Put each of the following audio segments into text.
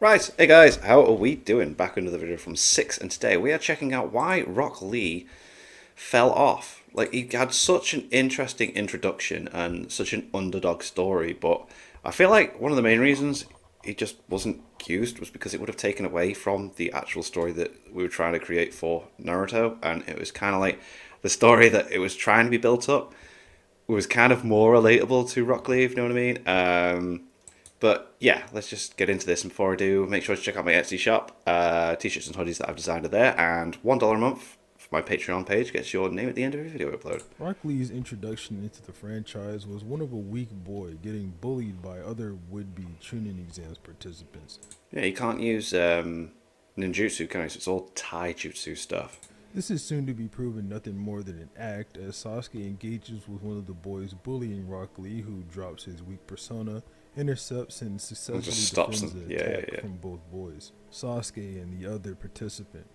Right, hey guys, how are we doing? Back with another video from Six, and today we are checking out why Rock Lee fell off. Like, he had such an interesting introduction and such an underdog story, but I feel like one of the main reasons he just wasn't used was because it would have taken away from the actual story that we were trying to create for Naruto, and it was kind of like the story that it was trying to be built up was kind of more relatable to Rock Lee, if you know what I mean. But yeah, let's just get into this. And before I do, make sure to check out my Etsy shop. T-shirts and hoodies that I've designed are there, and $1 a month for my Patreon page gets your name at the end of every video upload. Rock Lee's introduction into the franchise was one of a weak boy getting bullied by other would-be Chunin exams participants. Yeah, you can't use ninjutsu, can you? So it's all taijutsu stuff. This is soon to be proven nothing more than an act, as Sasuke engages with one of the boys bullying Rock Lee, who drops his weak persona, intercepts and And successfully just stops defends them. the Yeah, yeah, attack yeah. from both boys, Sasuke and the other participant.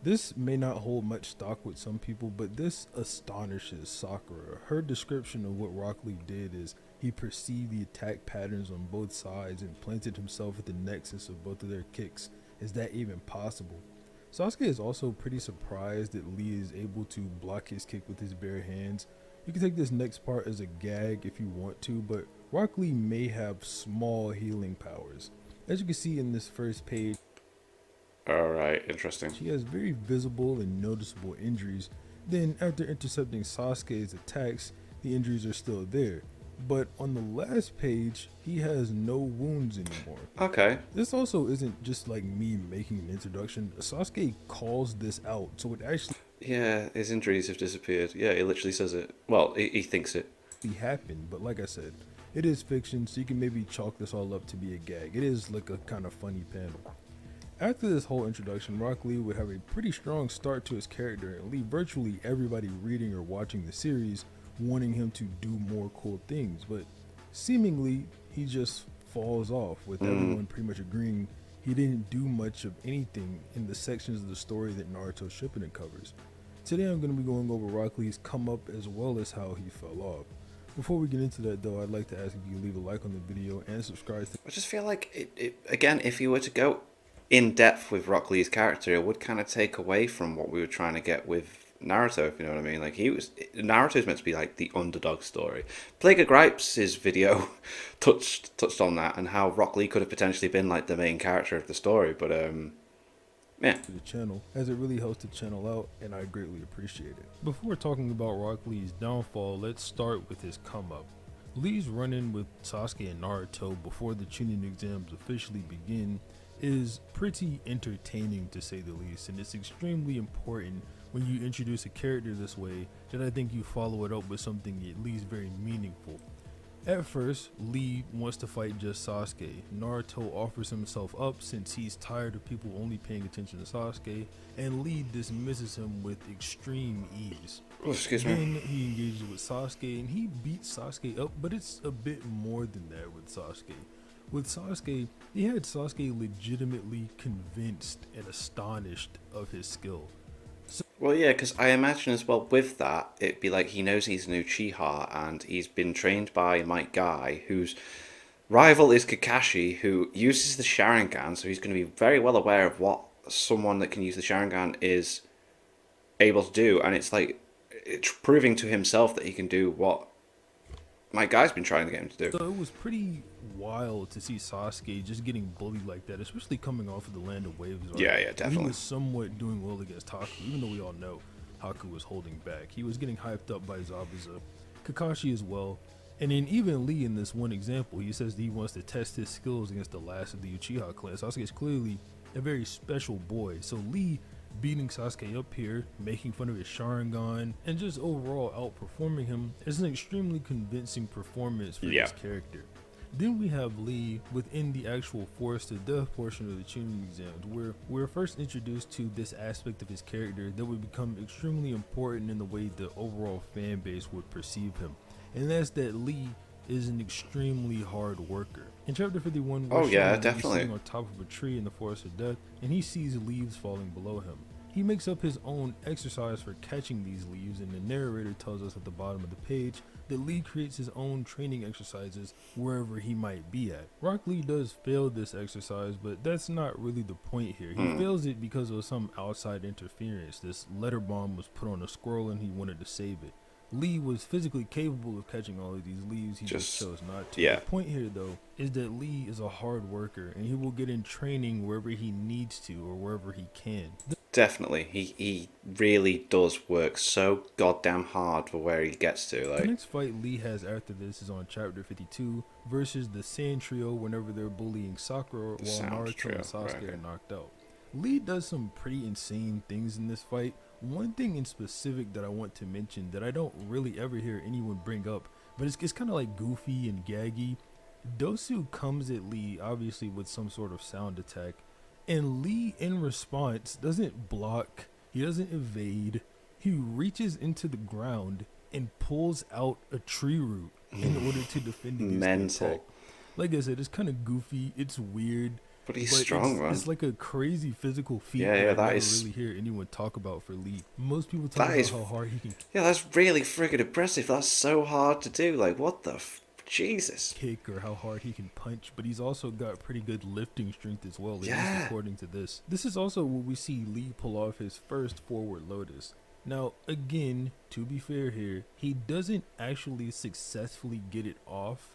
This may not hold much stock with some people, but this astonishes Sakura. Her description of what Rock Lee did is he perceived the attack patterns on both sides and planted himself at the nexus of both of their kicks. Is that even possible? Sasuke is also pretty surprised that Lee is able to block his kick with his bare hands. You can take this next part as a gag if you want to, but Rock Lee may have small healing powers. As you can see in this first page, Alright, interesting. she has very visible and noticeable injuries. Then, after intercepting Sasuke's attacks, the injuries are still there. But on the last page, he has no wounds anymore. Okay. This also isn't just like me making an introduction. Sasuke calls this out, so it actually Yeah, his injuries have disappeared. Yeah, he literally says it. Well, he thinks it. happened. But like I said, it is fiction, so you can maybe chalk this all up to be a gag. It is like a kind of funny panel. After this whole introduction, Rock Lee would have a pretty strong start to his character and leave virtually everybody reading or watching the series wanting him to do more cool things, but seemingly he just falls off, with everyone pretty much agreeing he didn't do much of anything in the sections of the story that Naruto Shippuden covers. Today I'm going to be going over Rock Lee's come up as well as how he fell off. Before we get into that though, I'd like to ask if you leave a like on the video and subscribe to I just feel like, again, if you were to go in depth with Rock Lee's character, it would kind of take away from what we were trying to get with Naruto, if you know what I mean. Like, Naruto's meant to be like the underdog story. Plague of Gripes' his video touched on that and how Rock Lee could have potentially been like the main character of the story, but yeah. the channel, as it really helps the channel out and I greatly appreciate it. Before talking about Rock Lee's downfall, let's start with his come up. Lee's run-in with Sasuke and Naruto before the Chunin exams officially begin is pretty entertaining, to say the least, and it's extremely important when you introduce a character this way that I think you follow it up with something at least very meaningful. At first, Lee wants to fight just Sasuke. Naruto offers himself up since he's tired of people only paying attention to Sasuke, and Lee dismisses him with extreme ease. Oh, excuse me. Then he engages with Sasuke and he beats Sasuke up, but it's a bit more than that with Sasuke. With Sasuke, he had Sasuke legitimately convinced and astonished of his skill. Well, yeah, because I imagine as well with that, it'd be like he knows he's an Uchiha and he's been trained by Might Guy, whose rival is Kakashi, who uses the Sharingan, so he's going to be very well aware of what someone that can use the Sharingan is able to do, and it's like it's proving to himself that he can do what Might Guy's been trying to get him to do. So it was pretty wild to see Sasuke just getting bullied like that, especially coming off of the Land of Waves arc. Yeah, He definitely. was somewhat doing well against Haku, even though we all know Haku was holding back. He was getting hyped up by Zabuza, Kakashi as well, and then even Lee in this one example, he says that he wants to test his skills against the last of the Uchiha clan. Sasuke is clearly a very special boy, so Lee beating Sasuke up here, making fun of his Sharingan, and just overall outperforming him is an extremely convincing performance for Yeah. his character. Then we have Lee within the actual Force to Death portion of the Chunin exams, where we're first introduced to this aspect of his character that would become extremely important in the way the overall fan base would perceive him. And that's that Lee is an extremely hard worker. In chapter 51, we're Oh, yeah, shown Lee definitely. sitting on top of a tree in the Forest of Death, and he sees leaves falling below him. He makes up his own exercise for catching these leaves, and the narrator tells us at the bottom of the page that Lee creates his own training exercises wherever he might be at. Rock Lee does fail this exercise, but that's not really the point here. He fails it because of some outside interference. This letter bomb was put on a squirrel and he wanted to save it. Lee was physically capable of catching all of these leaves, he just chose not to. Yeah. The point here, though, is that Lee is a hard worker, and he will get in training wherever he needs to or wherever he can. Definitely. He really does work so goddamn hard for where he gets to. The Like, next fight Lee has after this is on Chapter 52 versus the Sand Trio whenever they're bullying Sakura while Sound Naruto Trio, and Sasuke right, are okay. knocked out. Lee does some pretty insane things in this fight. One thing in specific that I want to mention that I don't really ever hear anyone bring up, but it's kind of like goofy and gaggy. Dosu comes at Lee obviously with some sort of sound attack, and Lee in response doesn't block, he doesn't evade, he reaches into the ground and pulls out a tree root in order to defend against the Mental. attack. Like I said, it's kind of goofy, it's weird. but he's strong, man. It's like a crazy physical feat Yeah, that I that never is- really hear anyone talk about for Lee. Most people talk That about is- how hard he can Yeah, that's really friggin' impressive. That's so hard to do. Like, what the Jesus. kick or how hard he can punch, but he's also got pretty good lifting strength as well, at Yeah. least according to this. This is also where we see Lee pull off his first forward lotus. Now, again, to be fair here, he doesn't actually successfully get it off,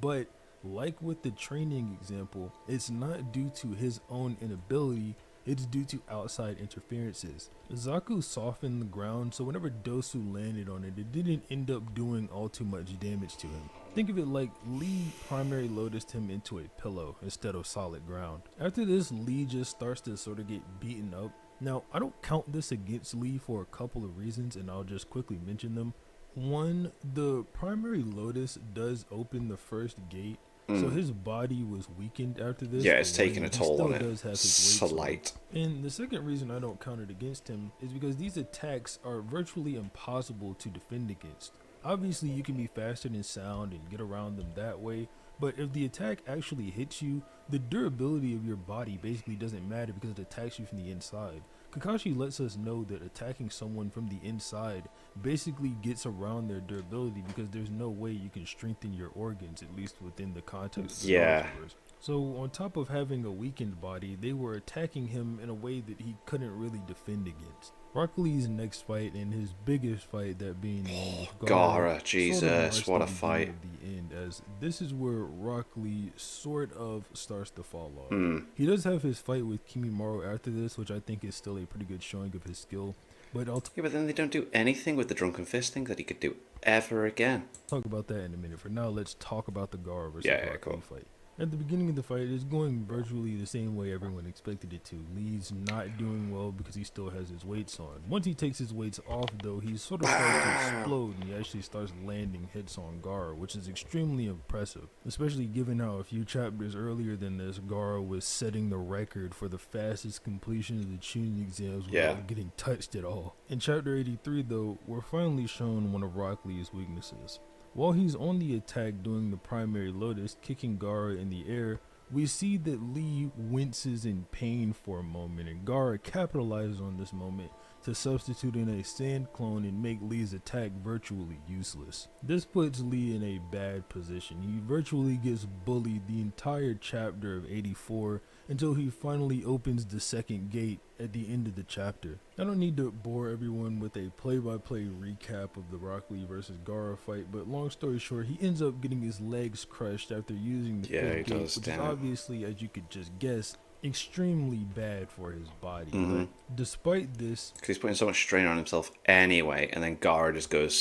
but like with the training example, it's not due to his own inability, it's due to outside interferences. Zaku softened the ground, so whenever Dosu landed on it, it didn't end up doing all too much damage to him. Think of it like Lee primary lotused him into a pillow instead of solid ground. After this, Lee just starts to sort of get beaten up. Now, I don't count this against Lee for a couple of reasons, and I'll just quickly mention them. One, the primary lotus does open the first gate, so his body was weakened after this. Yeah, it's for one, taking a and he toll still on it. does have his weights on. Slight. And the second reason I don't count it against him is because these attacks are virtually impossible to defend against. Obviously, you can be faster than sound and get around them that way, but if the attack actually hits you, the durability of your body basically doesn't matter because it attacks you from the inside. Kakashi lets us know that attacking someone from the inside basically gets around their durability because there's no way you can strengthen your organs, at least within the context of the Yeah. Star Wars. So on top of having a weakened body, they were attacking him in a way that he couldn't really defend against. Rock Lee's next fight and his biggest fight, that being the one with Gaara, sort of Jesus, marks what the a beginning fight. of the end, as this is where Rock Lee sort of starts to fall off. Hmm. He does have his fight with Kimimaro after this, which I think is still a pretty good showing of his skill, but I'll Yeah, but then they don't do anything with the Drunken Fist thing that he could do ever again. talk about that in a minute. For now, let's talk about the Gaara versus Yeah, Rock cool. Lee fight. At the beginning of the fight, it's going virtually the same way everyone expected it to. Lee's not doing well because he still has his weights on. Once he takes his weights off, though, he sort of starts to explode and he actually starts landing hits on Gaara, which is extremely impressive, especially given how a few chapters earlier than this, Gaara was setting the record for the fastest completion of the Chunin exams without Yeah. getting touched at all. In chapter 83, though, we're finally shown one of Rock Lee's weaknesses. While he's on the attack doing the primary lotus, kicking Gaara in the air, we see that Lee winces in pain for a moment, and Gaara capitalizes on this moment to substitute in a sand clone and make Lee's attack virtually useless. This puts Lee in a bad position. He virtually gets bullied the entire chapter of 84 until he finally opens the second gate at the end of the chapter. I don't need to bore everyone with a play-by-play recap of the Rock Lee versus Gaara fight, but long story short, he ends up getting his legs crushed after using the Yeah, fifth he gate, does, which is damn it. obviously, as you could just guess, extremely bad for his body. Mhm. But despite this, Because he's putting so much strain on himself anyway, and then Gaara just goes,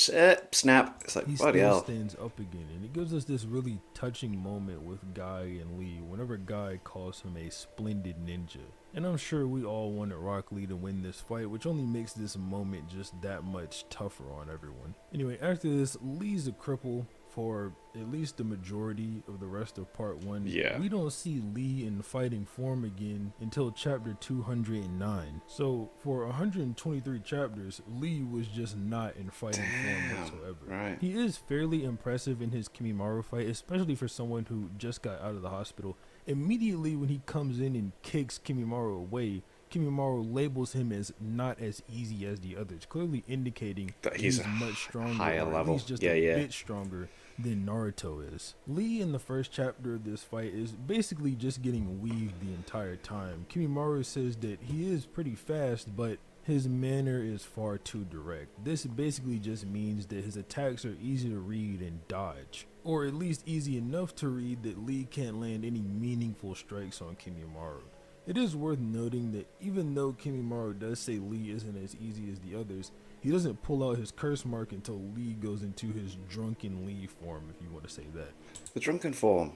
snap. It's like, he bloody still hell. stands up again, and it gives us this really touching moment with Guy and Lee whenever Guy calls him a splendid ninja. And I'm sure we all wanted Rock Lee to win this fight, which only makes this moment just that much tougher on everyone. Anyway, after this, Lee's a cripple for at least the majority of the rest of part 1. Yeah. We don't see Lee in fighting form again until chapter 209. So for 123 chapters, Lee was just not in fighting Damn, form whatsoever. right. He is fairly impressive in his Kimimaro fight, especially for someone who just got out of the hospital. Immediately when he comes in and kicks Kimimaro away, Kimimaro labels him as not as easy as the others, clearly indicating That he's he's a much stronger, higher or at level. least just Yeah, a yeah. bit stronger than Naruto is. Lee in the first chapter of this fight is basically just getting weaved the entire time. Kimimaro says that he is pretty fast, but his manner is far too direct. This basically just means that his attacks are easy to read and dodge, or at least easy enough to read that Lee can't land any meaningful strikes on Kimimaro. It is worth noting that even though Kimimaro does say Lee isn't as easy as the others, he doesn't pull out his curse mark until Lee goes into his drunken Lee form, if you want to say that. The drunken form.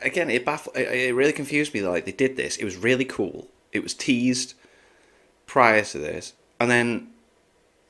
Again, it really confused me. Like, they did this. It was really cool. It was teased prior to this, and then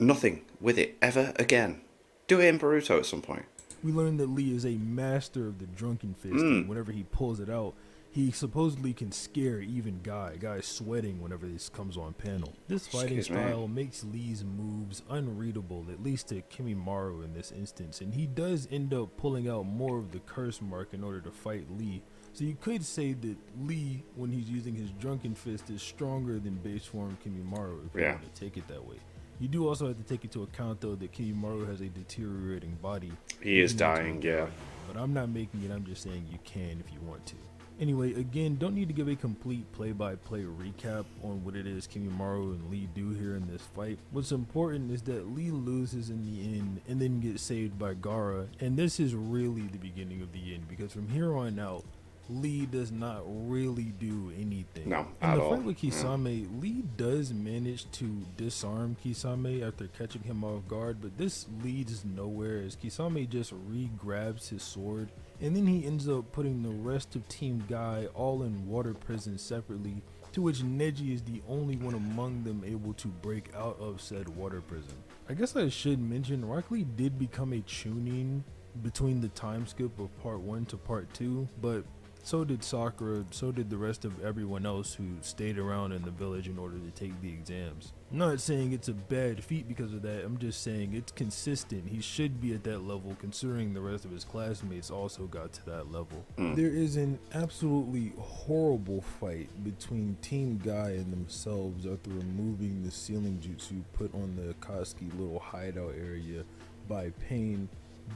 nothing with it ever again. Do it in Boruto at some point. We learn that Lee is a master of the drunken fist, and whenever he pulls it out, he supposedly can scare even Guy. Guy's sweating whenever this comes on panel. This fighting Excuse me. style makes Lee's moves unreadable, at least to Kimimaro in this instance, and he does end up pulling out more of the curse mark in order to fight Lee. So you could say that Lee, when he's using his drunken fist, is stronger than base form Kimimaro, if you Yeah. want to take it that way. You do also have to take into account, though, that Kimimaro has a deteriorating body. He is Making it into a dying, yeah. guardian. But I'm not making it, I'm just saying you can if you want to. Anyway, again, don't need to give a complete play-by-play recap on what it is Kimimaro and Lee do here in this fight. What's important is that Lee loses in the end and then gets saved by Gaara, and this is really the beginning of the end, because from here on out, Lee does not really do anything. No, In at the all. fight with Kisame, Lee does manage to disarm Kisame after catching him off guard, but this leads nowhere as Kisame just re-grabs his sword, and then he ends up putting the rest of Team Guy all in water prison separately, to which Neji is the only one among them able to break out of said water prison. I guess I should mention, Rock Lee did become a Chunin between the time skip of part 1 to part 2, but so did Sakura, so did the rest of everyone else who stayed around in the village in order to take the exams. I'm not saying it's a bad feat because of that, I'm just saying it's consistent. He should be at that level considering the rest of his classmates also got to that level. There is an absolutely horrible fight between Team Guy and themselves after removing the sealing jutsu put on the Akatsuki little hideout area by Pain,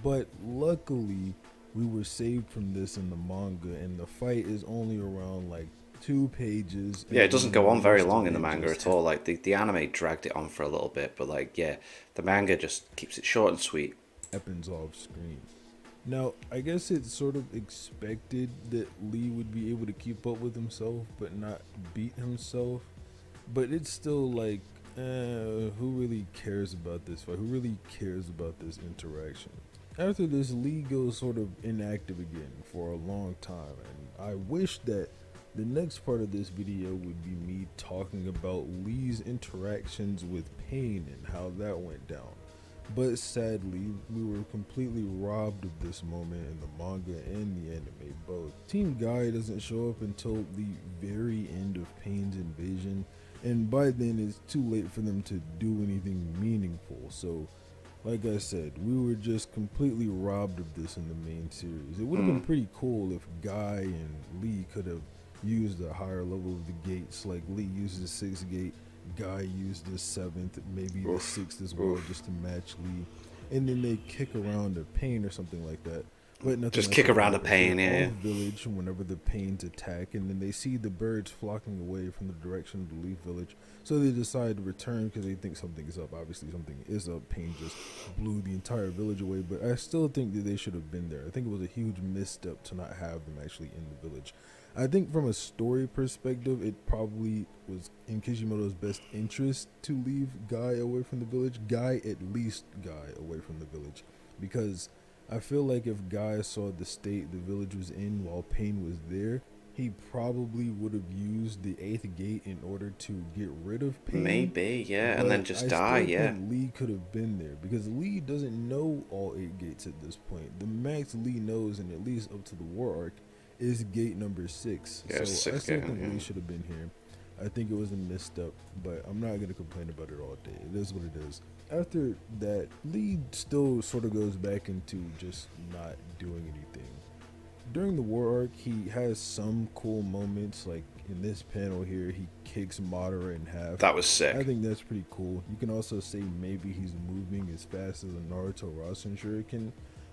but luckily we were saved from this in the manga, and the fight is only around like 2 pages. Yeah, it doesn't go on very long in the It manga just at all. Like, the anime dragged it on for a little bit, but like, yeah, the manga just keeps it short and sweet. happens off screen. Now, I guess it's sort of expected that Lee would be able to keep up with himself but not beat himself, but it's still like, who really cares about this fight? Who really cares about this interaction? After this, Lee goes sort of inactive again for a long time, and I wish that the next part of this video would be me talking about Lee's interactions with Pain and how that went down. But sadly, we were completely robbed of this moment in the manga and the anime both. Team Guy doesn't show up until the very end of Pain's invasion, and by then it's too late for them to do anything meaningful. So, like I said, we were just completely robbed of this in the main series. It would have been pretty cool if Guy and Lee could have used a higher level of the gates, like Lee used the 6th gate, Guy used the 7th, maybe the 6th as well, just to match Lee, and then they kick around a Pain or something like that. But nothing Just like kick that. around a Pain, They're yeah. off village whenever the Pains attack, and then they see the birds flocking away from the direction of the Leaf Village, so they decide to return because they think something is up. Obviously something is up. Pain just blew the entire village away, but I still think that they should have been there. I think it was a huge misstep to not have them actually in the village. I think from a story perspective, it probably was in Kishimoto's best interest to leave Guy away from the village. Guy, at least Guy, away from the village, because I feel like if Guy saw the state the village was in while Pain was there, he probably would have used the 8th gate in order to get rid of Pain. Maybe, yeah, and But then just I die, still yeah. think Lee could have been there because Lee doesn't know all 8 gates at this point. The max Lee knows, and at least up to the war arc, is gate number 6. Yeah, so I sixth still gate, think yeah. Lee should have been here. I think it was a misstep, but I'm not going to complain about it all day. It is what it is. After that, Lee still sort of goes back into just not doing anything. during the war arc, he has some cool moments. Like in this panel here, he kicks Madara in half. That was I sick. think that's pretty cool. You can also say maybe he's moving as fast as a Naruto Rasen Shuriken.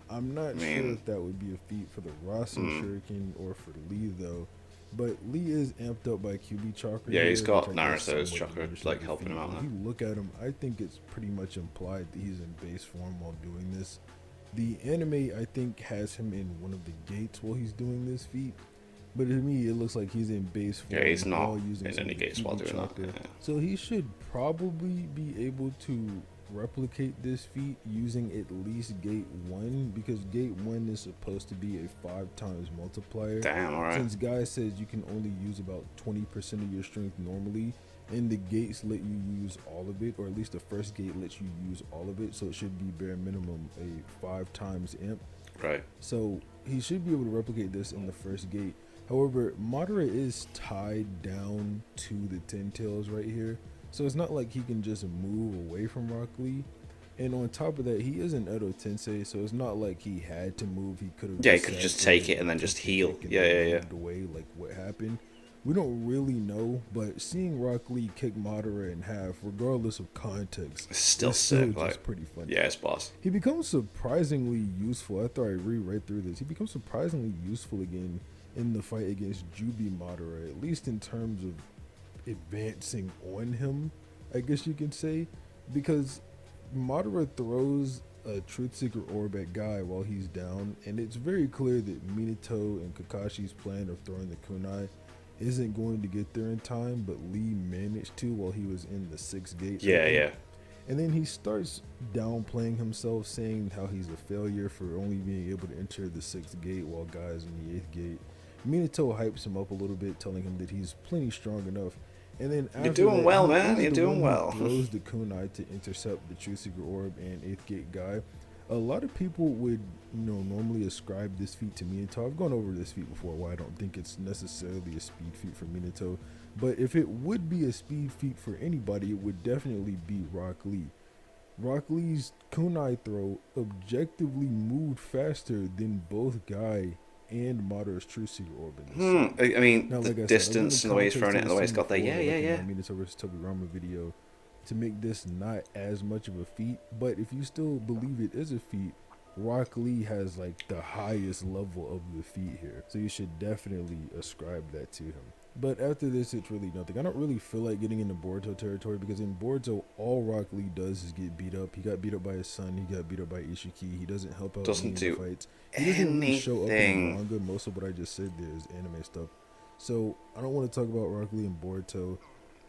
I'm I not sure mean, if that would be a feat for the Rasen hmm. Shuriken or for Lee though. But Lee is amped up by QB chakra Yeah, he's here, which got I guess Naruto's somewhat chakra diminishes like the helping feat. him out But if there. you look at him, I think it's pretty much implied that he's in base form while doing this. The anime, I think, has him in one of the gates while he's doing this feat. But to me, it looks like he's in base Yeah, he's form not while using in some any of the gates while QB doing that. chakra. Yeah. So he should probably be able to replicate this feat using at least gate 1, because gate 1 is supposed to be a 5 times multiplier. Damn, alright. Since Guy says you can only use about 20% of your strength normally, and the gates let you use all of it, or at least the first gate lets you use all of it, so it should be bare minimum a 5 times imp. Right. So he should be able to replicate this in the first gate. However, Madara is tied down to the Ten Tails right here, so it's not like he can just move away from Rock Lee. And on top of that, he is an Edo Tensei, so it's not like he had to move. He could have Yeah, he could just take it and then just heal. Yeah. Away, like what happened. We don't really know, but seeing Rock Lee kick Madara in half, regardless of context, It's still is sick. just Like, pretty funny. yeah, it's boss. He becomes surprisingly useful after I reread through this. He becomes surprisingly useful again in the fight against Jubi Madara, at least in terms of advancing on him, I guess you can say, because Madara throws a Truth Seeker Orb at Guy while he's down, and it's very clear that Minato and Kakashi's plan of throwing the kunai isn't going to get there in time, but Lee managed to while he was in the 6th gate. Yeah. And then he starts downplaying himself, saying how he's a failure for only being able to enter the 6th gate while Guy's in the 8th gate. Minato hypes him up a little bit, telling him that he's plenty strong enough. And then after You're doing that, well, he man. is You're the doing one who well. throws the kunai to intercept the True Secret Orb and 8th gate Guy. A lot of people would, normally ascribe this feat to Minato. I've gone over this feat before, why I don't think it's necessarily a speed feat for Minato. But if it would be a speed feat for anybody, it would definitely be Rock Lee. Rock Lee's kunai throw objectively moved faster than both Guy and Madara's True Secret Orb in this. I mean, Now, the like I said, distance I've and the way he's given throwing it and the way it's context got there. to this Yeah. scene before, like in my Minato vs. Tobirama video, to make this not as much of a feat. But if you still believe it is a feat, Rock Lee has like the highest level of the feat here, so you should definitely ascribe that to him. But after this, it's really nothing. I don't really feel like getting into Boruto territory, because in Boruto, all Rock Lee does is get beat up. He got beat up by his son. He got beat up by Ishiki. He doesn't help out Doesn't Lee in do the fights. He doesn't really show up in the anything. manga. Most of what I just said there is anime stuff. So I don't want to talk about Rock Lee and Boruto.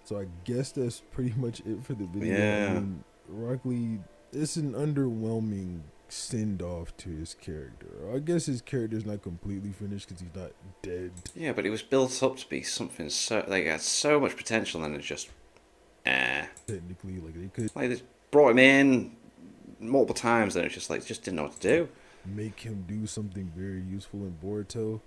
So I guess that's pretty much it for the video. Yeah. I mean, Rock Lee, it's an underwhelming send off to his character. I guess his character's not completely finished because he's not dead. Yeah, but it was built up to be something so like it had so much potential, and it's just Technically, like they could like they brought him in multiple times, and it's just like just didn't know what to do. make him do something very useful in Boruto.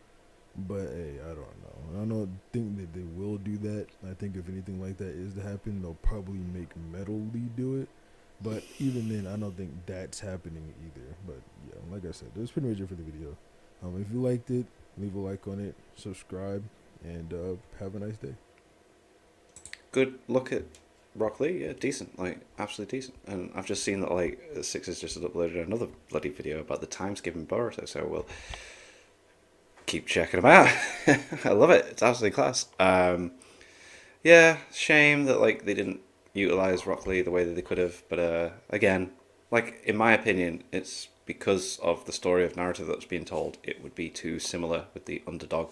But hey, I don't know. I don't think that they will do that. I think if anything like that is to happen, they'll probably make Metal Lee do it. But even then, I don't think that's happening either. But yeah, like I said, that's pretty much it for the video. If you liked it, leave a like on it, subscribe, and have a nice day. Good look at Rock Lee, yeah, decent, like absolutely decent. And I've just seen that like Six has just uploaded another bloody video about the times given Boruto, so we'll keep checking them out. I love it. It's absolutely class. Yeah, shame that like they didn't utilize Rock Lee the way that they could have. But again, like in my opinion, it's because of the story of Naruto that's being told. It would be too similar with the underdog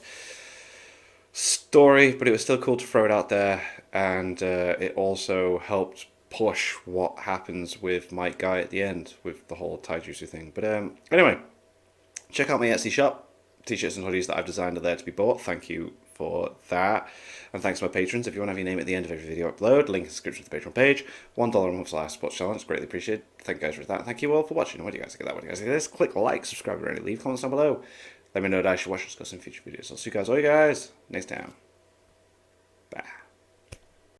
story, but it was still cool to throw it out there, and it also helped push what happens with Might Guy at the end with the whole Taijutsu thing. But anyway, check out my Etsy shop. T-shirts and hoodies that I've designed are there to be bought. Thank you for that. And thanks to my patrons. If you want to have your name at the end of every video upload, link in the description to the Patreon page. $1 a month / sports challenge. Greatly appreciated. Thank you guys for that. Thank you all for watching. What do you guys think of that? What do you guys think of this? Click like, subscribe, and leave comments down below. Let me know that I should watch or discuss in future videos. I'll see you guys next time.